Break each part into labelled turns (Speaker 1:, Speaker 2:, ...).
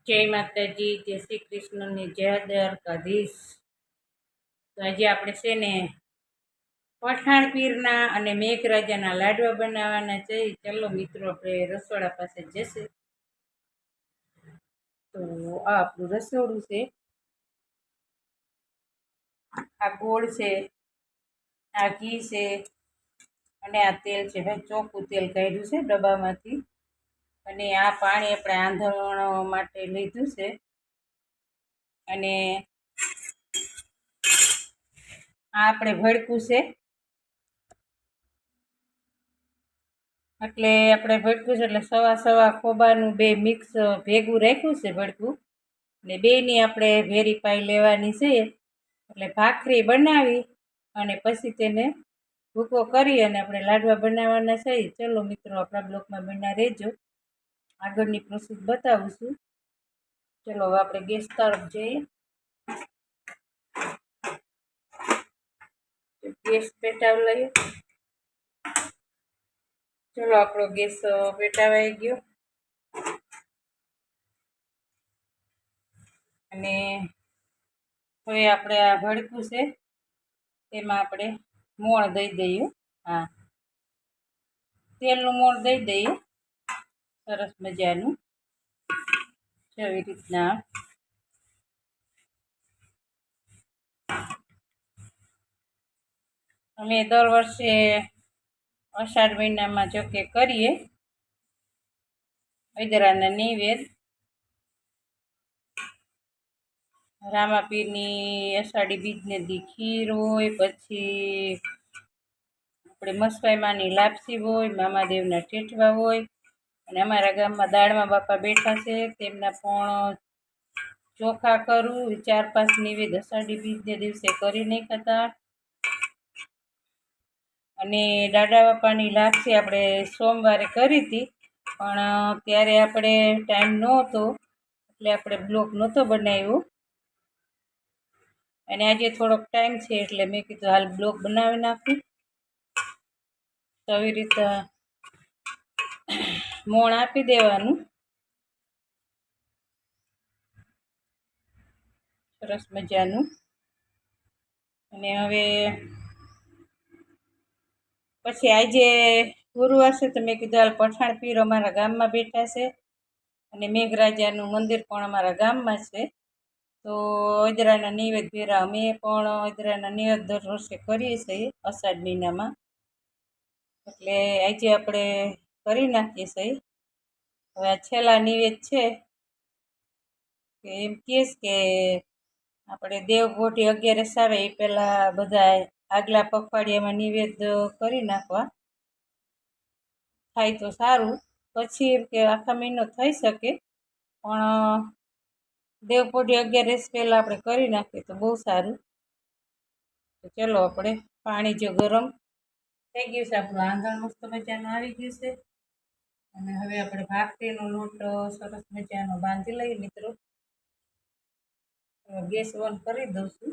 Speaker 1: જય માતાજી, જય શ્રી કૃષ્ણની જય દ્વારકાધીશ. તો આજે આપણે છે ને પઠાણ પીરના અને મેઘરાજાના લાડવા બનાવવાના છે. ચાલો મિત્રો, આપણે રસોડા પાસે જશે. તો આ આપણું રસોડું છે. આ ગોળ છે, આ ઘી છે અને આ તેલ છે. ભાઈ ચોખ્ખું તેલ કાઢ્યું છે ડબ્બામાંથી. અને આ પાણી આપણે આંધણ માટે લીધું છે. અને આ આપણે ભડકું છે, એટલે આપણે ભડકું છે એટલે સવા સવા ખોબાનું બે મિક્સ ભેગું રાખ્યું છે ભડકું. ને બેની આપણે ભેરી પાઈ લેવાની છે. એટલે ભાખરી બનાવી અને પછી તેને ભૂકો કરી અને આપણે લાડવા બનાવવાના છે. ચલો મિત્રો, આપણા બ્લોકમાં બના રહેજો, આગળની પ્રોસેસ બતાવું છું. ચલો હવે આપણે ગેસ તરફ જઈએ. ગેસ પેટાવી લઈએ. ચલો આપણો ગેસ પેટાવાઈ ગયો. અને હવે આપણે આ ભડકું છે તેમાં આપણે મોણ દઈ દઈએ. હા, તેલનું મોણ દઈ દઈએ સરસ મજાનું, એવી રીતના. અમે દર વર્ષે અષાઢ મહિનામાં જો કે કરીએ અજરાના નૈવેદ્ય. રામાપીરની અષાઢી બીજને દી ખીર હોય, પછી આપણે મસવાઈમાની લાપસી હોય, મામાદેવના ઠેઠવા હોય. અને અમારા ગામમાં દાળમાં બાપા બેઠા છે, તેમના પણ ચોખા કરું. 4-5 નૈવેદ્ય અષાઢી બીજને દિવસે કરી નહીં ખાતા. અને દાદા બાપાની લાપસી આપણે સોમવારે કરી હતી, પણ ત્યારે આપણે ટાઈમ નહોતો એટલે આપણે બ્લોગ નહોતો બનાવ્યો. અને આજે થોડોક ટાઈમ છે એટલે મેં કીધું હાલ બ્લોગ બનાવી નાખું. તો આવી રીતે મોણ આપી દેવાનું સરસ મજાનું. અને હવે પછી આજે ગુરુવાર છે તો મેં કીધું હાલ પઠાણ પીર અમારા ગામમાં બેઠા છે અને મેઘરાજાનું મંદિર પણ અમારા ગામમાં છે. તો અજરાના નૈવેદ્ય ભેરા અમે પણ અજરાના નૈવેદ્ય દર વર્ષે કરીએ છીએ અષાઢ મહિનામાં. એટલે આજે આપણે કરી નાખીએ છીએ. હવે આ છેલ્લા નૈવેદ્ય છે કે એમ કહીશ કે આપણે દેવભોટી 11 આવે એ પહેલાં બધા આગલા પખવાડિયામાં નૈવેદ્ય કરી નાખવા થાય તો સારું. પછી એમ કે આખા મહિનો થઈ શકે, પણ દેવપોઢી 11 પહેલાં આપણે કરી નાખીએ તો બહુ સારું. તો ચલો, આપણે પાણી જો ગરમ થઈ ગયું છે, આપણું આંગણ મસ્ત મજાનું આવી ગયું છે. અને હવે આપણે ભાખરીનો લોટ સરસ મજાનો બાંધી લઈએ મિત્રો. ગેસ ઓન કરી દઉં છું.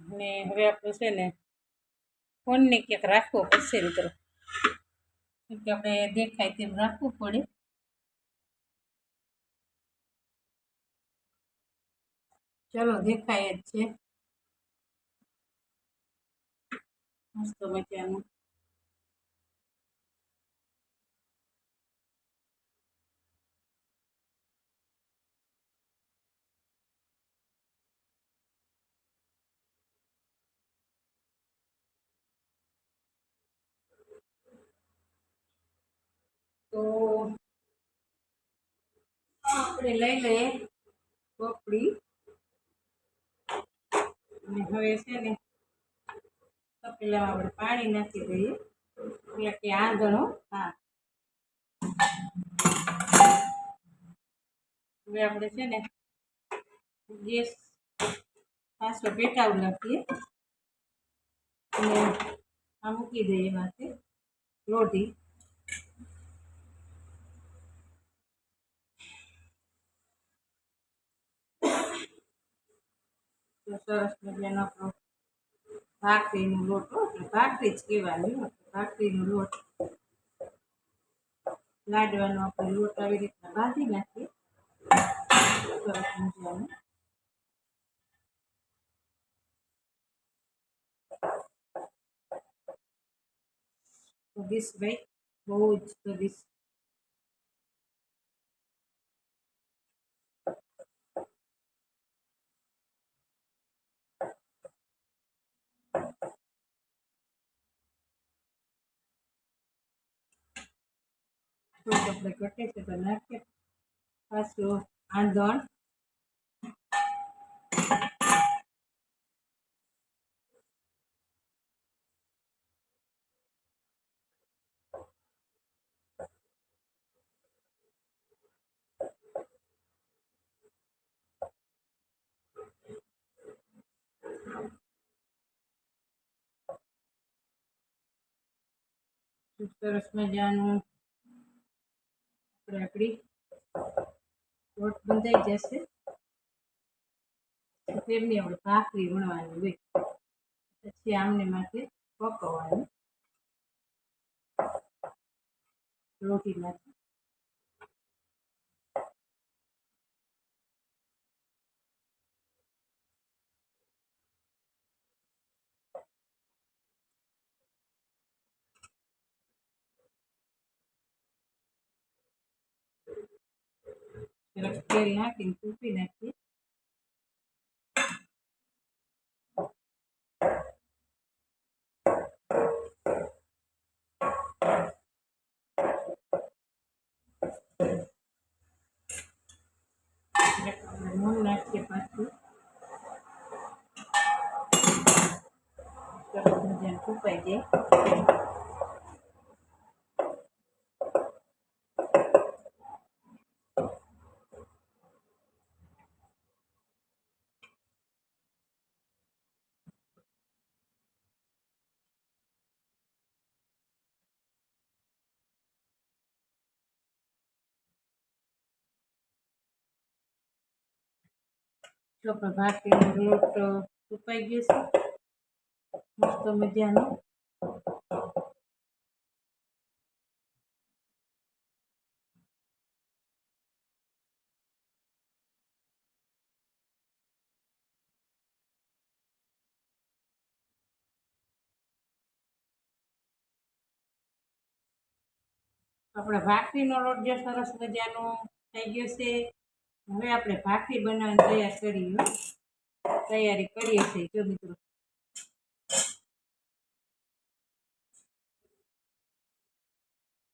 Speaker 1: અને હવે આપણું છે ને ફોનને ક્યાંક રાખવો પડશે મિત્રો, કે આપણે દેખાય તેમ રાખવું પડે. ચલો, દેખાય જ છે મસ્ત મજાનું. તો આપણે લઈ લઈએ પોપડી. અને હવે છે ને તપેલામાં આપણે પાણી નાખી દઈએ, એટલે કે આંધણો. હા, હવે આપણે છે ને ગેસ પાછો પેટાવી નાખીએ અને આ મૂકી દઈએ માથે લોઢી. સરસ મજાનો આપણો ભાખરીનો લોટ, એટલે ભાખરી જ કહેવાની, ભાખરીનો લોટ. લાડવાનો આપણે લોટ આવી રીતના બાંધી નાખીએ સરસ મજાનું. સ્વાદિષ્ટ ભાઈ, બહુ જ સ્વાદિષ્ટ. થોડુંક આપણે ઘટે છે તો નાખીએ પાછું આંધણ. સરસ મજાનું આપણી લોટ બંધાઈ જશે. તેમની આપણે ભાખરી વણવાની હોય, પછી આમને માટે પકવવાનું રોટીમાંથી. તેલ નાખીને કૂપી નાખીએ. નૂન નાખીએ પાછું સરસ મજાનું કૂપાઈ જાય. જો આપણે ભાખરીનો લોટ કૂપાઈ ગયો છે મસ્ત મજાનો. આપણા ભાખરીનો લોટ જે સરસ મજાનો થઈ ગયો છે. હવે આપણે ભાખરી બનાવવાની તૈયારી કરીએ છીએ. જો મિત્રો,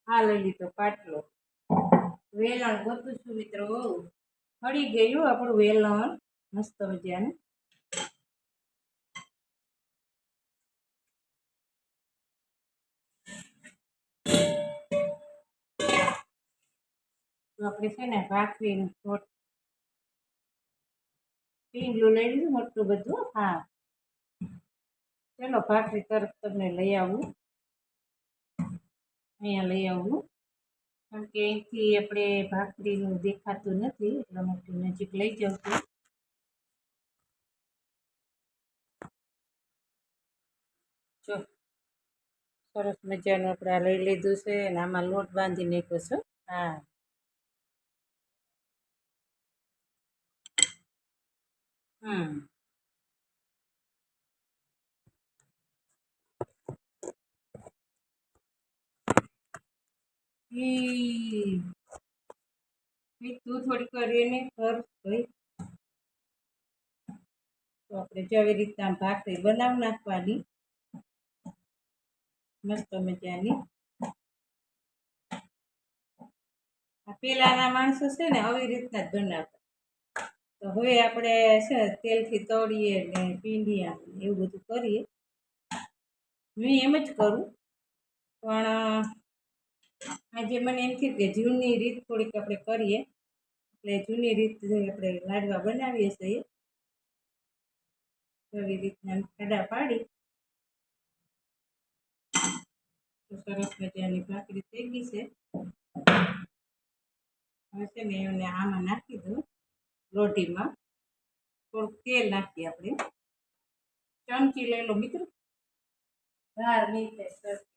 Speaker 1: આ લઈ લીધો પાટલો. વેલણ ગોતું છું મિત્રો. હળી ગયું આપણું વેલણ મસ્ત મજાનું. તો આપણે છે ને ભાખરીનું લોટ પીંડલું લઈ લીધું મોટું બધું. હા, ચલો ભાખરી તરફ તમને લઈ આવું. અહીંયા લઈ આવું, કારણ કે અહીંથી આપણે ભાખરીનું દેખાતું નથી, એટલા માટે નજીક લઈ જાઉં છું. જો સરસ મજાનું આપણે આ લઈ લીધું છે અને આમાં લોટ બાંધી નાખ્યો છે. હા, તું થોડીક કરીને કર ભાઈ. તો આપણે જો આવી રીતના ભાખરી બનાવી નાખવાની મસ્ત મજાની. પેલાના માણસો છે ને આવી રીતના જ બનાવતા. તો હવે આપણે છે ને તેલથી તળીએ ને પીંડીએ એવું બધું કરીએ. હું એમ જ કરું, પણ આજે મને એમ થયું કે જૂની રીત થોડીક આપણે કરીએ. એટલે જૂની રીત આપણે લાડવા બનાવીએ છીએ એવી રીતના ખાડા પાડી તો સરસ મજાની ભાખરી થઈ ગઈ છે. હવે છે ને એને આમાં નાખી દઉં રોટીમાં. થોડુંક તેલ નાખીએ આપણે. ચમચી લઈ લો મિત્રો. ધાર નહીં થાય સરખી.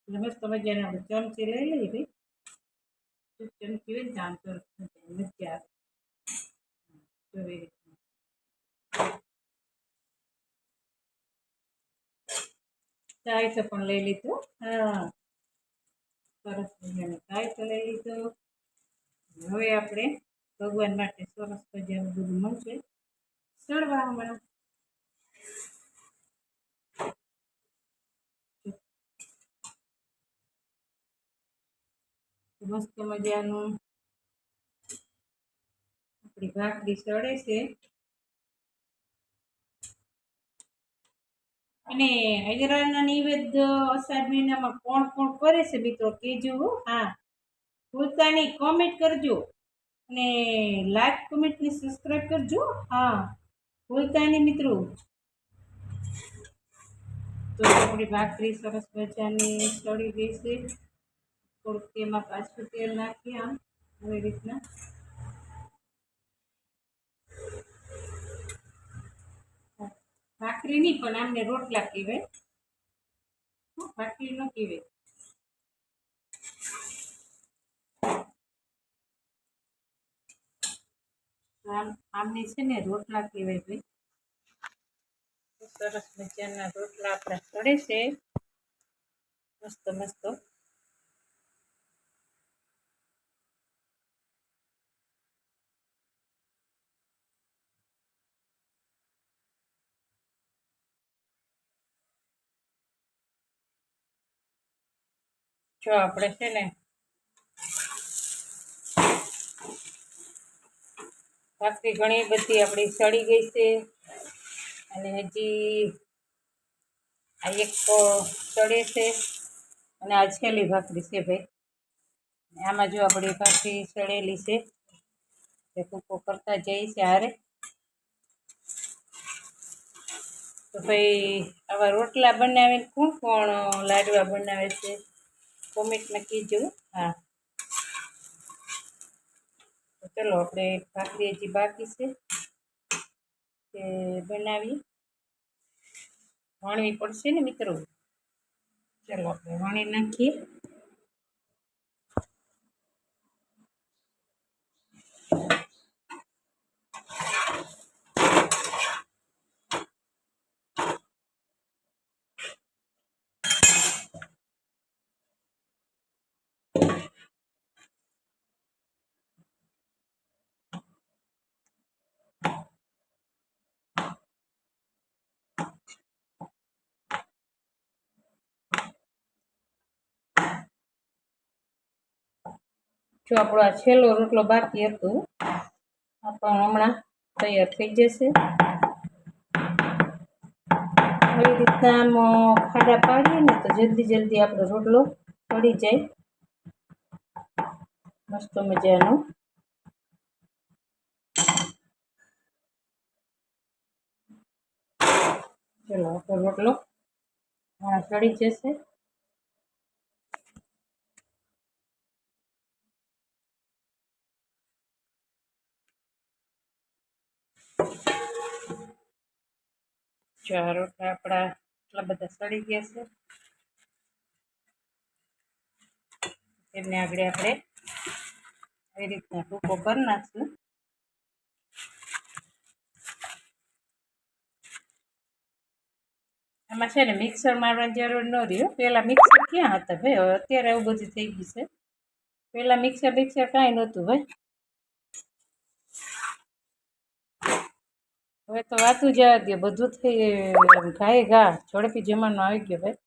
Speaker 1: મસ્ત મજાને આપણે ચમચી લઈ લઈએ ભાઈ. ચમચી હોય ને તો આમ સરસ મજા આવે. એવી રીતના ચાય તો પણ લઈ લીધું. હા, સરસ મજાનો ચાય તો લઈ લીધો. હવે આપણે ભગવાન માટે સરસ મજાનું બધું મળશે ચડવા હમણાં. મસ્ત મજાનું આપણી ભાખરી ચડે છે. અને હજરાના નૈવેદ્ય અષાઢ મહિનામાં કોણ કોણ કરે છે મિત્રો કહેજો. હા, ભૂલતા નહીં, કોમેન્ટ કરજો અને લાઈક કમેન્ટ ને સબસ્ક્રાઈબ કરજો. હા, ભૂલતા નહીં મિત્રો. તો આપણી ભાખરી સરસ મજાની ચડી ગઈ છે. થોડુંક તેમાં પાછું તેલ નાખીએ આમ આવી રીતના. ભાખરી નહીં પણ આમને રોટલા કહેવાય, ભાખરી ન કહેવાય. આમને છે ને રોટલા કહેવાય ભાઈ. સરસ મજાના રોટલા આપણા ચડે છે મસ્ત મસ્ત. જો આપણે છે ને ભાખરી ઘણી બધી આપણી સડી ગઈ છે અને હજી આ એક ચડે છે અને આ છેલ્લી ભાખરી છે ભાઈ. આમાં જો આપણી ભાખરી ચડેલી છે એ ટૂંકો કરતા જઈએ છે હારે. તો ભાઈ આવા રોટલા બનાવીને કોણ કોણ લાડવા બનાવે છે કોમેન્ટમાં કીધું. હા, તો ચલો આપણે ભાખરી હજી બાકી છે તે બનાવી વણવી પડશે ને મિત્રો. ચલો આપણે વણી નાખીએ. જો આપણો આ છેલ્લો રોટલો બાકી હતો આ પણ હમણાં તૈયાર થઈ જશે. આવી રીતના આમ ખાડા પાડીએ ને તો જલ્દી જલ્દી આપણો રોટલો ચડી જાય મસ્ત મજાનો. ચલો આપણો રોટલો ચડી જશે. જો આ રોટલા આપણા એટલા બધા સડી ગયા છે. તેમને આગળ આપણે આવી રીતના ટૂંકો કરી નાખશું. આમાં છે ને મિક્સર મારવાની જરૂર ન રહ્યો. પહેલાં મિક્સર ક્યાં હતા ભાઈ, હવે અત્યારે એવું બધું થઈ ગયું છે. પહેલાં મિક્સર કાંઈ નહોતું ભાઈ. હવે તો વાતું જવા દો, બધું થઈ ઘાએ ઘા ઝડપી જમાનો આવી ગયો ભાઈ.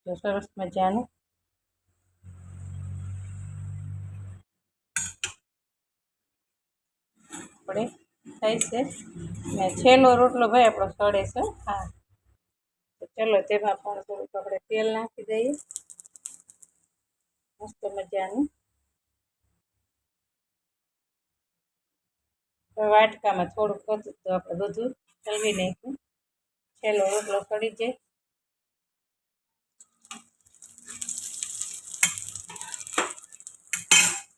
Speaker 1: તો સરસ મજાનું આપણે થાય છે ને છેલ્લો રોટલો ભાઈ આપણો સડે છે. હા, તો ચલો તેમાં પણ થોડુંક આપણે તેલ નાખી દઈએ મસ્ત મજાનું. વાટકામાં થોડુંક હતું તો આપણે બધું ચલવી નાખ્યું. છેલ્લો રોટલો સડી જાય.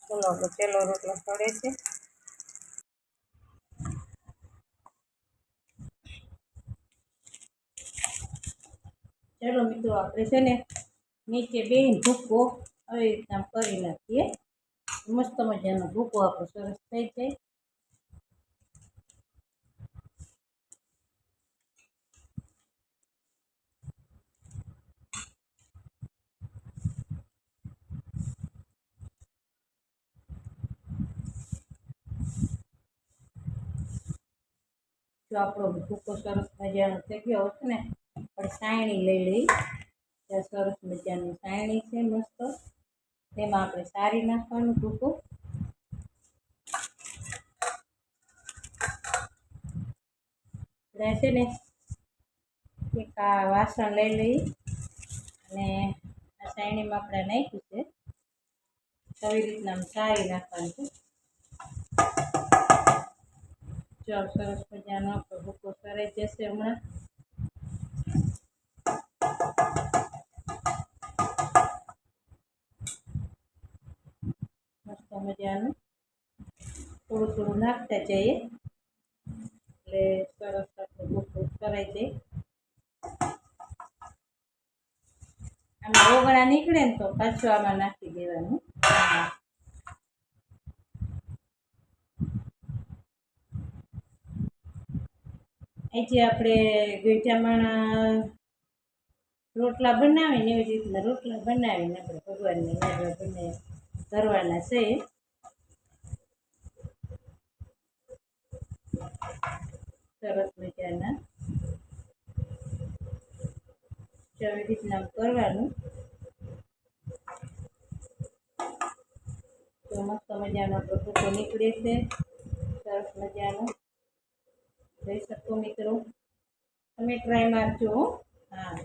Speaker 1: ચલો આપણો છેલ્લો રોટલો સડે છે. ચાલો મિત્રો આપણે છે ને નીચે બેન ભૂકો આવી રીતના કરી નાખીએ. મસ્ત મજાનો ભૂકો આપણો સરસ થઈ જાય. જો આપણો ભૂકો સરસ મજાનો થઈ ગયો હશે ને આપણે સાયણી લઈ લઈ. ત્યાં સરસ મજાની સાયણી છે મસ્ત, તેમાં આપણે સારી નાખવાનું ભૂકો. છે ને એક આ વાસણ લઈ લઈ અને આ સાયણીમાં આપણે નાખ્યું છે. આવી રીતના સારી નાખવાનું છે. જો સરસ મજાનો આપણો ભૂકો સરાઈ જશે હમણાં. મસ્ત મજાનું થોડું થોડું નાખતા જઈએ એટલે સરસ આપણો ભૂકો સરાઈ જાય. આમાં ઓગળા નીકળે ને તો પાછું આમાં નાખી દેવાનું. આજે આપણે ગઈઠામાં રોટલા બનાવીને એવી રીતના રોટલા બનાવીને આપણે ભગવાનને નૈવેદ્ય ધરવાના છે. સરસ મજાના આવી રીતના કરવાનું. તો મસ્ત મજાનો આપણો ભૂકો નીકળે છે સરસ મજાનો. જોઈ શકો મિત્રો, તમે ટ્રાય મારજો. હા,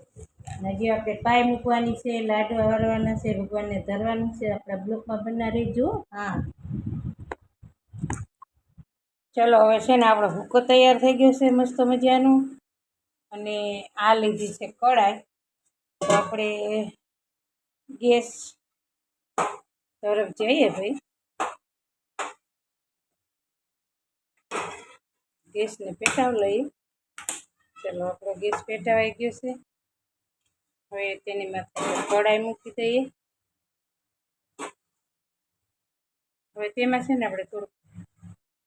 Speaker 1: હજી આપણે પાય મૂકવાની છે, લાડવા વાળવાના છે, ભગવાનને ધરવાનું છે. આપણા બ્લોકમાં બના રહેજો. હા ચલો હવે છે ને આપણો ભૂકો તૈયાર થઈ ગયો છે મસ્ત મજાનું. અને આ લીધી છે કડાઈ. તો આપણે ગેસ તરફ જઈએ ભાઈ. ગેસને પેટાવ લઈએ. ચલો આપણો ગેસ પેટાવાઈ ગયો છે. હવે તેની માથે કડાઈ મૂકી દઈએ. હવે તેમાં છે ને આપણે થોડુંક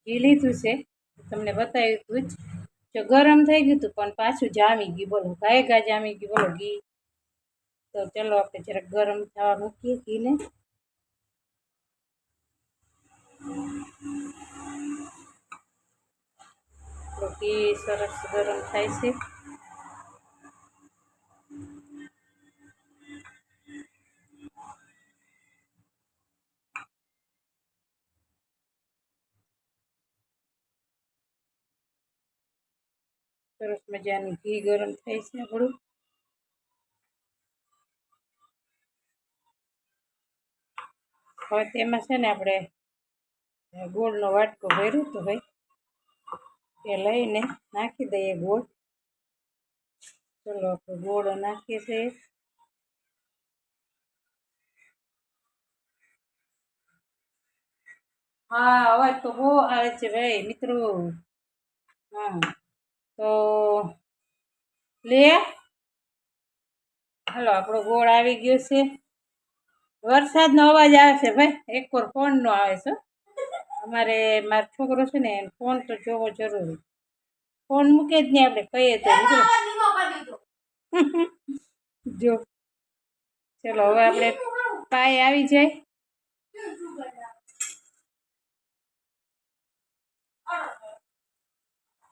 Speaker 1: ઘી લીધું છે, તમને બતાવ્યું હતું જ. જો ગરમ થઈ ગયું હતું પણ પાછું જામી ગયું. બોલો ગાય જામી ગયું બોલો ઘી. તો ચલો આપણે જરાક ગરમ થવા મૂકીએ ઘીને. ઘી સરસ ગરમ થાય છે. સરસ મજાનું ઘી ગરમ થાય છે આપણું. હવે તેમાં છે ને આપણે ગોળનો વાટકો ભર્યો તો ભાઈ એ લઈને નાખી દઈએ ગોળ. ચલો આપણે ગોળ નાખીએ છીએ. હા અવાજ તો બહુ આવે છે ભાઈ મિત્રો. હા તો લે હાલો આપણો ગોળ આવી ગયો છે. વરસાદનો અવાજ આવે છે ભાઈ. એક વાર ફોનનો આવે છે. અમારે મારો છોકરો છે ને ફોન તો જોવો જરૂરી. ફોન મૂકે જ નહીં આપણે કહીએ તો. જો ચલો હવે આપણે પાય આવી જાય.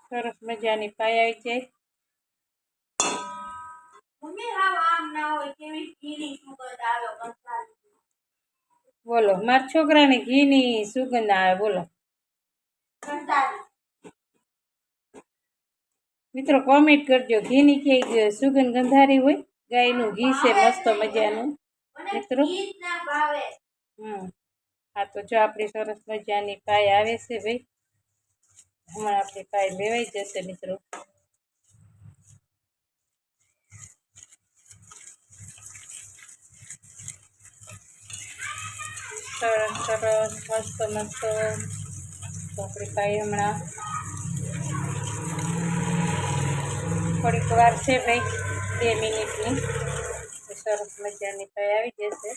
Speaker 1: સરસ મજાની પાય આવી જાય. બોલો મારા છોકરાને ઘીની સુગંધ આવે. બોલો મિત્રો કોમેન્ટ કરજો ઘીની કે સુગંધ ગંધારી હોય. ગાયનું ઘી છે મસ્ત મજાનું મિત્રો. હા તો જો આપણી સરસ મજાની પાય આવે છે ભાઈ. હમણાં આપણી પાય લેવાઈ જશે મિત્રો. સરસ સરસ મસ્ત મસ્ત આપણી પાય હમણાં થોડીક વાર છે ભાઈ. 2 મિનિટની સરસ મજાની થઈ આવી જશે.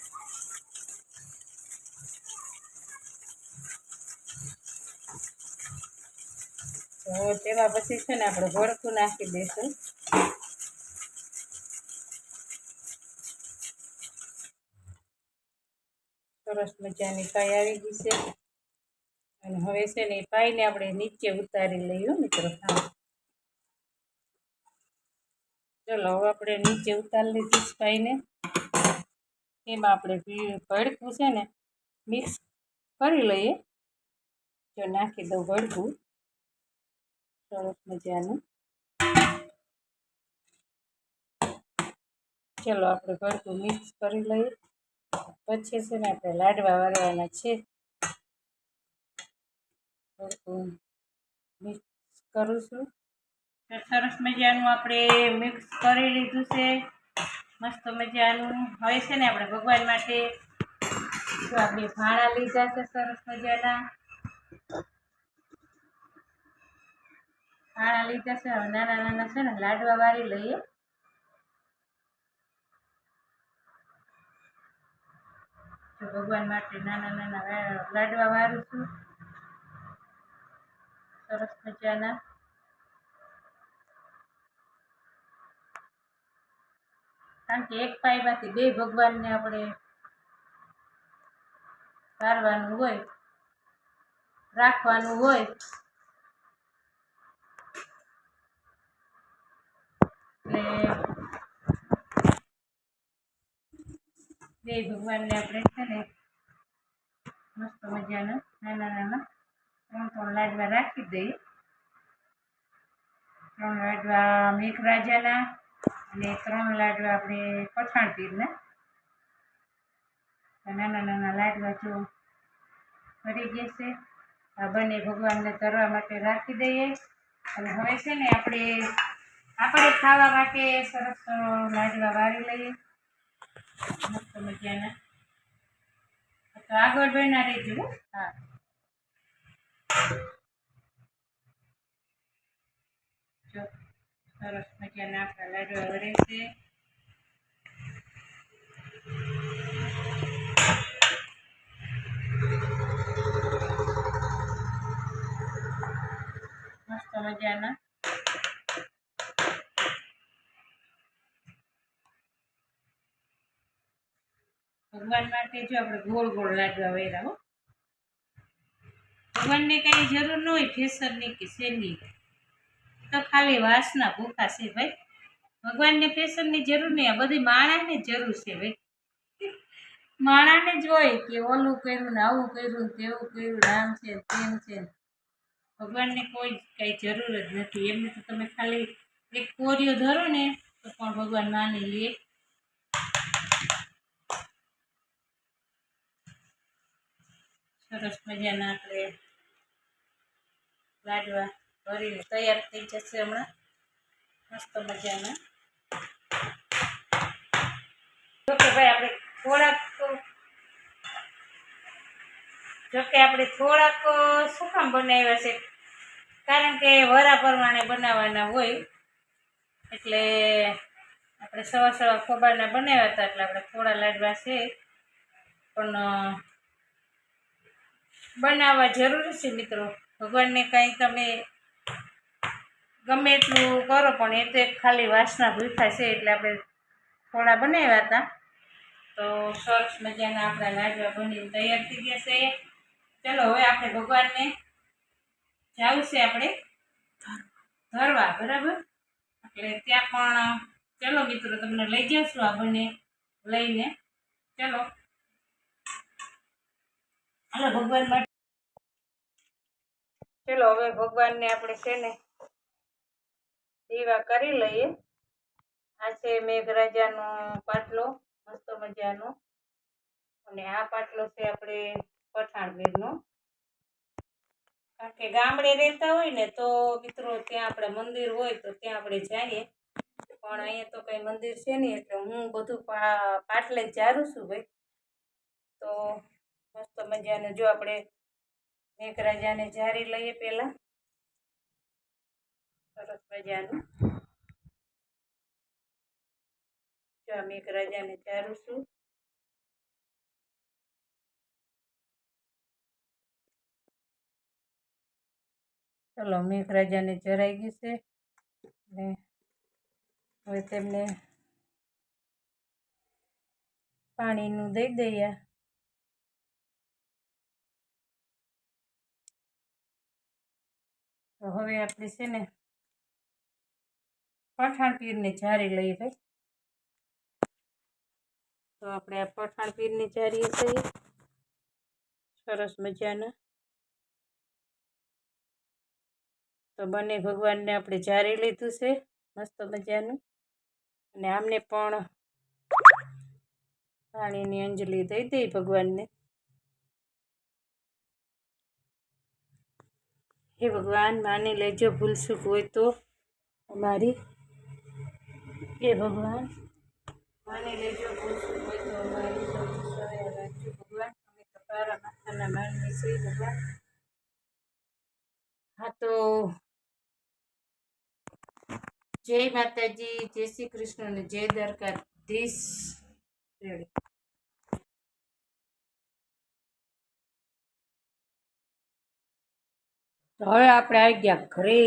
Speaker 1: તો તેમાં પછી છે ને આપણે ભડકું નાખી દઈશું. સરસ મજાની પાઈ આવી ગઈ છે અને હવે છે ને એ પાઈને આપણે નીચે ઉતારી લઈએ મિત્રો. હા ચલો હવે આપણે નીચે ઉતારી લીધી પાઈને. એમાં આપણે ભડકું છે ને મિક્સ કરી લઈએ. જો નાખી દઉં ભડકું સરસ મજાનું. ચલો આપણે ભડકું મિક્સ કરી લઈએ. પછી છે ને આપણે લાડવા વાળવાના છે. ભડકું મિક્સ કરું છું. સરસ મજાનું આપણે મિક્સ કરી લીધું છે. મસ્ત મજાનું. હવે છે ને આપણે ભગવાન માટે જો આપણે ભાણા લીધા છે સરસ મજાના. ભાણા લીધા છે. હવે નાના નાના છે ને લાડવા વાળી લઈએ. તો ભગવાન માટે નાના નાના લાડવા વાળું છું સરસ મજાના. કારણ કે એક પાઈમાંથી 2 ભગવાનને આપણે વારવાનું હોય, રાખવાનું હોય. એટલે 2 ભગવાનને આપણે છે ને મસ્ત મજાના નાના નાના 3 લાડવા રાખી દઈએ. 3 લાડવા મેઘરાજાના અને 3 લાડવા આપણે પઠાણ પીરના. નાના નાના લાડવા જો ભરી ગયા છે. આ બંને ભગવાનને ધરવા માટે રાખી દઈએ. અને હવે છે ને આપણે ખાવા માટે સરસ લાડવા વાળી લઈએ મસ્ત મજાના. તો આગળ બના રહેજો. હા જો સરસ મજાના આપણા લાડવા વળે છે. મસ્ત મજાના. ભગવાન માટે જો આપણે ગોળ ગોળ લાડવા વેરા હો. ભગવાનને કઈ જરૂર ન હોય ફેશનની કે શેની. તો ખાલી વાસના ભૂખા છે ભાઈ. ભગવાનને ફેશનની જરૂર નહીં. આ બધી માણાને જરૂર છે ભાઈ. માણાને જ હોય કે ઓલું કર્યું ને આવું કર્યું ને તેવું કર્યું ને આમ છે તેમ છે. ભગવાનને કોઈ કઈ જરૂર જ નથી. એમને તો તમે ખાલી એક કોરિયો ધરો ને તો પણ ભગવાન માની લે. સરસ મજાના આપણે લાડવા ભરીને તૈયાર થઈ જશે હમણાં મસ્ત મજાના. જોકે ભાઈ આપણે થોડાક શું કામ બનાવ્યા છે, કારણ કે વરા પ્રમાણે બનાવવાના હોય. એટલે આપણે સવા ખોબાના બનાવ્યા હતા. એટલે આપણે થોડા લાડવા છે પણ બનાવવા જરૂરી છે મિત્રો. ભગવાનને કાંઈ તમે ગમે એટલું કરો પણ એ તો એક ખાલી વાસના ભૂખા છે. એટલે આપણે થોડા બનાવ્યા હતા. તો સરસ મજાના આપણા લાડવા બનીને તૈયાર થઈ ગયા છે. ચલો હવે આપણે ભગવાનને જવું છે આપણે ધરવા. બરાબર. એટલે ત્યાં પણ ચલો મિત્રો તમને લઈ જઈશું આ બંને લઈને. ચલો હાલો ભગવાન માટે. ચલો હવે ભગવાનને આપણે છે ને દીવા કરી લઈએ. આ છે મેઘરાજાનો પાટલો મસ્ત મજાનો. અને આ પાટલો છે આપણે પઠાણવીરનો. કારણ કે ગામડે રહેતા હોય ને તો મિત્રો ત્યાં આપણે મંદિર હોય તો ત્યાં આપણે જઈએ. પણ અહીંયા તો કઈ મંદિર છે નહીં. એટલે હું બધું પાટલે જ જારું છું ભાઈ. તો મસ્ત મજાને જો આપણે મેઘરાજાને જારી લઈએ પહેલા સરસ મજાનું. જો આ મેઘરાજાને ચારું છું. ચલો મેઘરાજાને ચરાઈ ગયું છે ને હવે તેમને પાણીનું દઈ દઈએ. તો હવે આપણે છે ને પઠાણ પીરની જારી લઈ લઈ. તો આપણે આ પઠાણ પીરની જારી છીએ સરસ મજાના. તો બંને ભગવાનને આપણે જારી લીધું છે મસ્ત મજાનું, અને આમને પણ પાણીની અંજલિ દઈ દઈ ભગવાનને. હે ભગવાન, માની લેજો ભૂલ ચૂક હોય તો અમારી. હે ભગવાન, માની લેજો ભૂલ ચૂક હોય તો અમારી. સહાય રાખજો ભગવાન, અમે તો તારા માથાના માનવી છીએ ભગવાન. હા તો જય માતાજી, જય શ્રી કૃષ્ણ ને જય દ્વારકાધીશ. તો હવે આપણે આવી ગયા ઘરે.